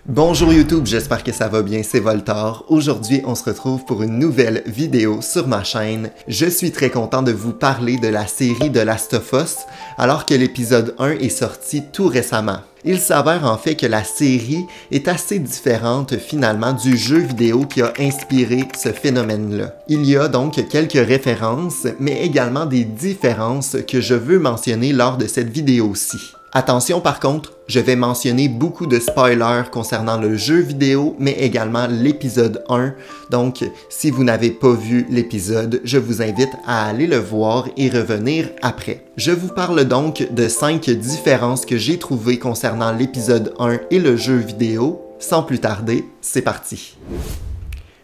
Bonjour YouTube, j'espère que ça va bien, c'est Voltor. Aujourd'hui, on se retrouve pour une nouvelle vidéo sur ma chaîne. Je suis très content de vous parler de la série The Last of Us, alors que l'épisode 1 est sorti tout récemment. Il s'avère en fait que la série est assez différente finalement du jeu vidéo qui a inspiré ce phénomène-là. Il y a donc quelques références, mais également des différences que je veux mentionner lors de cette vidéo-ci. Attention par contre, je vais mentionner beaucoup de spoilers concernant le jeu vidéo, mais également l'épisode 1. Donc, si vous n'avez pas vu l'épisode, je vous invite à aller le voir et revenir après. Je vous parle donc de 5 différences que j'ai trouvées concernant l'épisode 1 et le jeu vidéo. Sans plus tarder, c'est parti.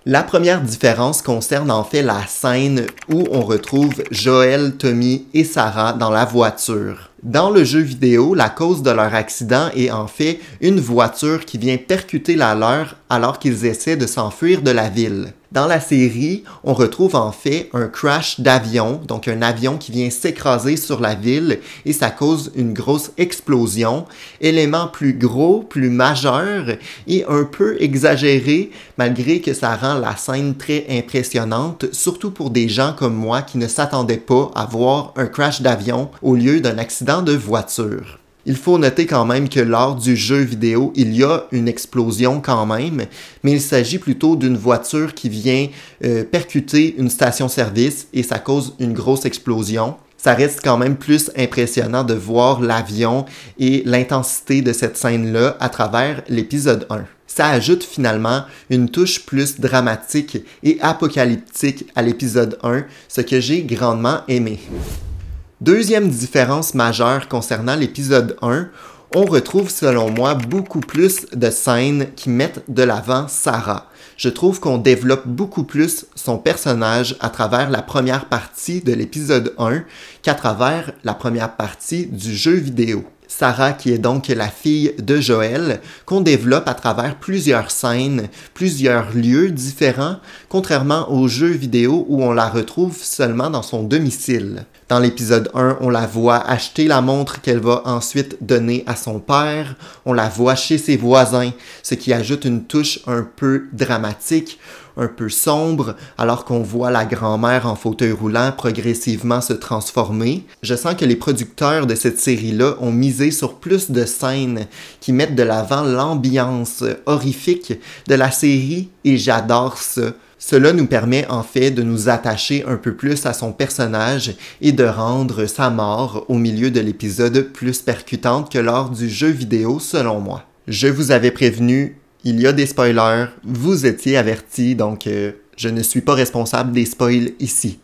La première différence concerne en fait la scène où on retrouve Joel, Tommy et Sarah dans la voiture. Dans le jeu vidéo, la cause de leur accident est en fait une voiture qui vient percuter la leur alors qu'ils essaient de s'enfuir de la ville. Dans la série, on retrouve en fait un crash d'avion, donc un avion qui vient s'écraser sur la ville et ça cause une grosse explosion, élément plus gros, plus majeur et un peu exagéré malgré que ça rend la scène très impressionnante, surtout pour des gens comme moi qui ne s'attendaient pas à voir un crash d'avion au lieu d'un accident de voiture. Il faut noter quand même que lors du jeu vidéo, il y a une explosion quand même, mais il s'agit plutôt d'une voiture qui vient percuter une station-service et ça cause une grosse explosion. Ça reste quand même plus impressionnant de voir l'avion et l'intensité de cette scène-là à travers l'épisode 1. Ça ajoute finalement une touche plus dramatique et apocalyptique à l'épisode 1, ce que j'ai grandement aimé. Deuxième différence majeure concernant l'épisode 1, on retrouve selon moi beaucoup plus de scènes qui mettent de l'avant Sarah. Je trouve qu'on développe beaucoup plus son personnage à travers la première partie de l'épisode 1 qu'à travers la première partie du jeu vidéo. Sarah, qui est donc la fille de Joel, qu'on développe à travers plusieurs scènes, plusieurs lieux différents, contrairement au jeu vidéo où on la retrouve seulement dans son domicile. Dans l'épisode 1, on la voit acheter la montre qu'elle va ensuite donner à son père, on la voit chez ses voisins, ce qui ajoute une touche un peu dramatique, un peu sombre, alors qu'on voit la grand-mère en fauteuil roulant progressivement se transformer. Je sens que les producteurs de cette série-là ont misé sur plus de scènes qui mettent de l'avant l'ambiance horrifique de la série et j'adore ça. Cela nous permet en fait de nous attacher un peu plus à son personnage et de rendre sa mort au milieu de l'épisode plus percutante que lors du jeu vidéo selon moi. Je vous avais prévenu, il y a des spoilers, vous étiez avertis, donc je ne suis pas responsable des spoils ici.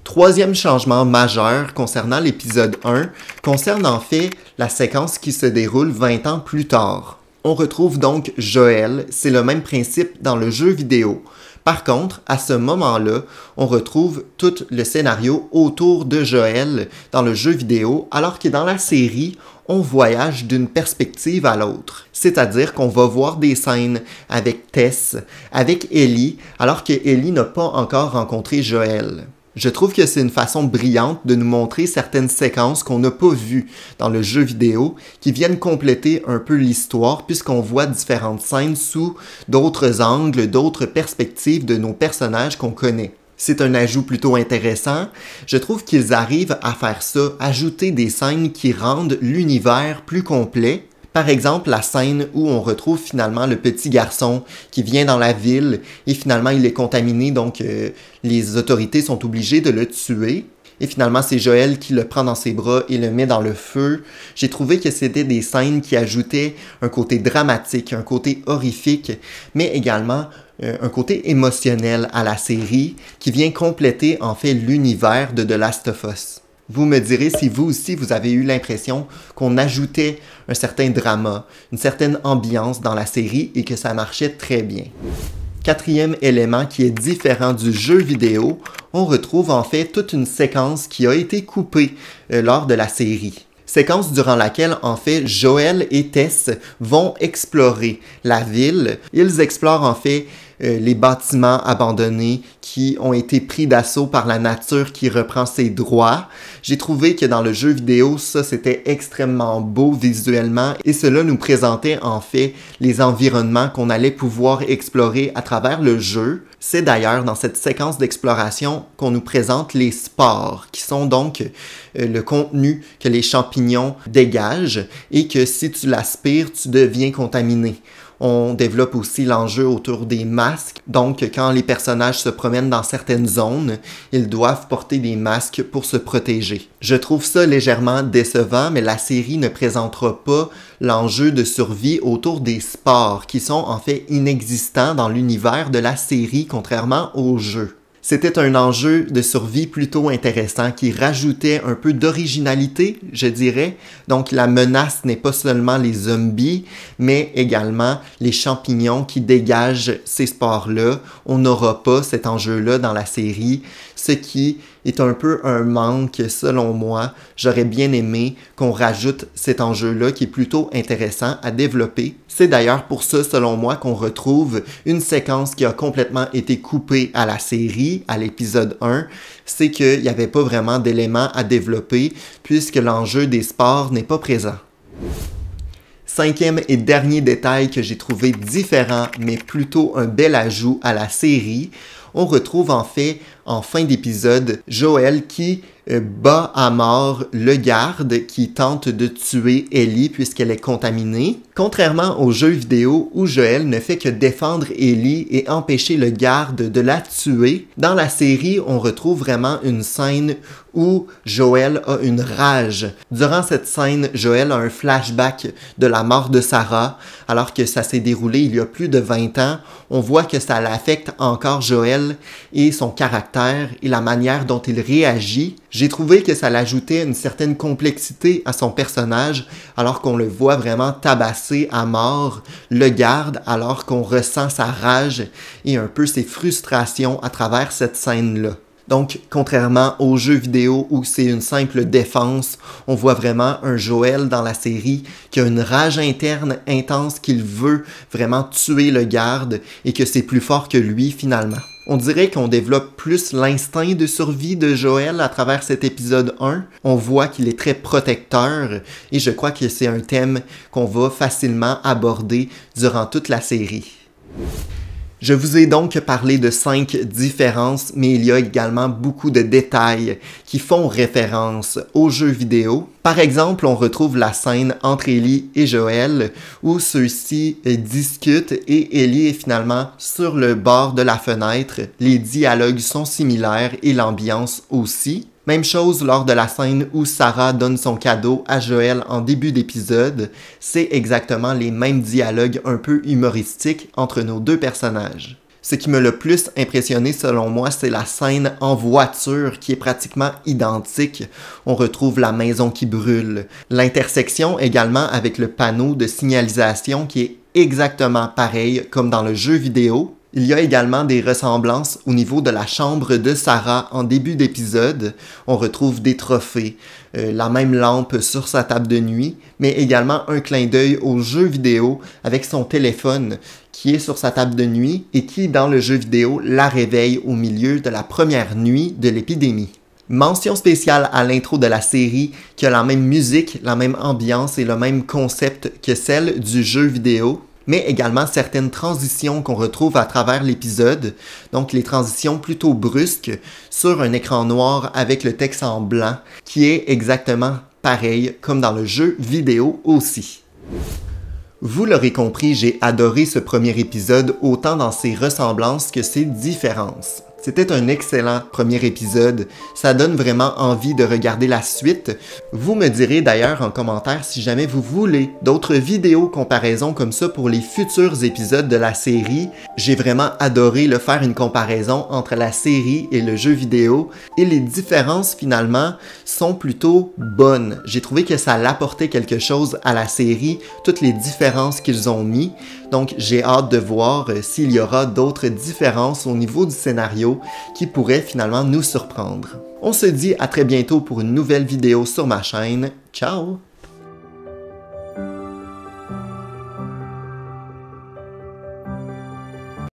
Troisième changement majeur concernant l'épisode 1 concerne en fait la séquence qui se déroule 20 ans plus tard. On retrouve donc Joel, c'est le même principe dans le jeu vidéo. Par contre, à ce moment-là, on retrouve tout le scénario autour de Joel dans le jeu vidéo, alors que dans la série, on voyage d'une perspective à l'autre. C'est-à-dire qu'on va voir des scènes avec Tess, avec Ellie, alors que Ellie n'a pas encore rencontré Joel. Je trouve que c'est une façon brillante de nous montrer certaines séquences qu'on n'a pas vues dans le jeu vidéo qui viennent compléter un peu l'histoire puisqu'on voit différentes scènes sous d'autres angles, d'autres perspectives de nos personnages qu'on connaît. C'est un ajout plutôt intéressant. Je trouve qu'ils arrivent à faire ça, ajouter des scènes qui rendent l'univers plus complet. Par exemple, la scène où on retrouve finalement le petit garçon qui vient dans la ville et finalement il est contaminé, donc les autorités sont obligées de le tuer. Et finalement, c'est Joel qui le prend dans ses bras et le met dans le feu. J'ai trouvé que c'était des scènes qui ajoutaient un côté dramatique, un côté horrifique, mais également un côté émotionnel à la série qui vient compléter en fait l'univers de The Last of Us. Vous me direz si vous aussi vous avez eu l'impression qu'on ajoutait un certain drama, une certaine ambiance dans la série et que ça marchait très bien. Quatrième élément qui est différent du jeu vidéo, on retrouve en fait toute une séquence qui a été coupée lors de la série. Séquence durant laquelle, en fait, Joel et Tess vont explorer la ville. Ils explorent, en fait, les bâtiments abandonnés qui ont été pris d'assaut par la nature qui reprend ses droits. J'ai trouvé que dans le jeu vidéo, ça c'était extrêmement beau visuellement et cela nous présentait en fait les environnements qu'on allait pouvoir explorer à travers le jeu. C'est d'ailleurs dans cette séquence d'exploration qu'on nous présente les spores, qui sont donc le contenu que les champignons dégagent et que si tu l'aspires, tu deviens contaminé. On développe aussi l'enjeu autour des masques. Donc, quand les personnages se promènent dans certaines zones, ils doivent porter des masques pour se protéger. Je trouve ça légèrement décevant, mais la série ne présentera pas l'enjeu de survie autour des spores, qui sont en fait inexistants dans l'univers de la série, contrairement au jeu. C'était un enjeu de survie plutôt intéressant qui rajoutait un peu d'originalité, je dirais. Donc la menace n'est pas seulement les zombies, mais également les champignons qui dégagent ces spores-là. On n'aura pas cet enjeu-là dans la série, ce qui est un peu un manque selon moi. J'aurais bien aimé qu'on rajoute cet enjeu-là qui est plutôt intéressant à développer. C'est d'ailleurs pour ça, selon moi, qu'on retrouve une séquence qui a complètement été coupée à la série, à l'épisode 1. C'est qu'il n'y avait pas vraiment d'éléments à développer puisque l'enjeu des sports n'est pas présent. Cinquième et dernier détail que j'ai trouvé différent, mais plutôt un bel ajout à la série, on retrouve en fait, en fin d'épisode, Joël qui bat à mort le garde qui tente de tuer Ellie puisqu'elle est contaminée. Contrairement au jeu vidéo où Joël ne fait que défendre Ellie et empêcher le garde de la tuer, dans la série, on retrouve vraiment une scène où Joël a une rage. Durant cette scène, Joël a un flashback de la mort de Sarah, alors que ça s'est déroulé il y a plus de 20 ans. On voit que ça l'affecte encore Joël et son caractère et la manière dont il réagit. J'ai trouvé que ça l'ajoutait une certaine complexité à son personnage, alors qu'on le voit vraiment tabasser à mort le garde, alors qu'on ressent sa rage et un peu ses frustrations à travers cette scène-là. Donc, contrairement aux jeux vidéo où c'est une simple défense, on voit vraiment un Joël dans la série qui a une rage interne intense qu'il veut vraiment tuer le garde et que c'est plus fort que lui finalement. On dirait qu'on développe plus l'instinct de survie de Joël à travers cet épisode 1. On voit qu'il est très protecteur et je crois que c'est un thème qu'on va facilement aborder durant toute la série. Je vous ai donc parlé de 5 différences, mais il y a également beaucoup de détails qui font référence aux jeux vidéo. Par exemple, on retrouve la scène entre Ellie et Joël où ceux-ci discutent et Ellie est finalement sur le bord de la fenêtre. Les dialogues sont similaires et l'ambiance aussi. Même chose lors de la scène où Sarah donne son cadeau à Joël en début d'épisode, c'est exactement les mêmes dialogues un peu humoristiques entre nos deux personnages. Ce qui m'a le plus impressionné selon moi, c'est la scène en voiture qui est pratiquement identique. On retrouve la maison qui brûle. L'intersection également avec le panneau de signalisation qui est exactement pareil comme dans le jeu vidéo. Il y a également des ressemblances au niveau de la chambre de Sarah en début d'épisode. On retrouve des trophées, la même lampe sur sa table de nuit, mais également un clin d'œil au jeu vidéo avec son téléphone qui est sur sa table de nuit et qui, dans le jeu vidéo, la réveille au milieu de la première nuit de l'épidémie. Mention spéciale à l'intro de la série qui a la même musique, la même ambiance et le même concept que celle du jeu vidéo, mais également certaines transitions qu'on retrouve à travers l'épisode, donc les transitions plutôt brusques sur un écran noir avec le texte en blanc, qui est exactement pareil comme dans le jeu vidéo aussi. Vous l'aurez compris, j'ai adoré ce premier épisode autant dans ses ressemblances que ses différences. C'était un excellent premier épisode, ça donne vraiment envie de regarder la suite. Vous me direz d'ailleurs en commentaire si jamais vous voulez d'autres vidéos comparaison comme ça pour les futurs épisodes de la série. J'ai vraiment adoré faire une comparaison entre la série et le jeu vidéo et les différences finalement sont plutôt bonnes. J'ai trouvé que ça apportait quelque chose à la série, toutes les différences qu'ils ont mis. Donc j'ai hâte de voir s'il y aura d'autres différences au niveau du scénario qui pourraient finalement nous surprendre. On se dit à très bientôt pour une nouvelle vidéo sur ma chaîne. Ciao!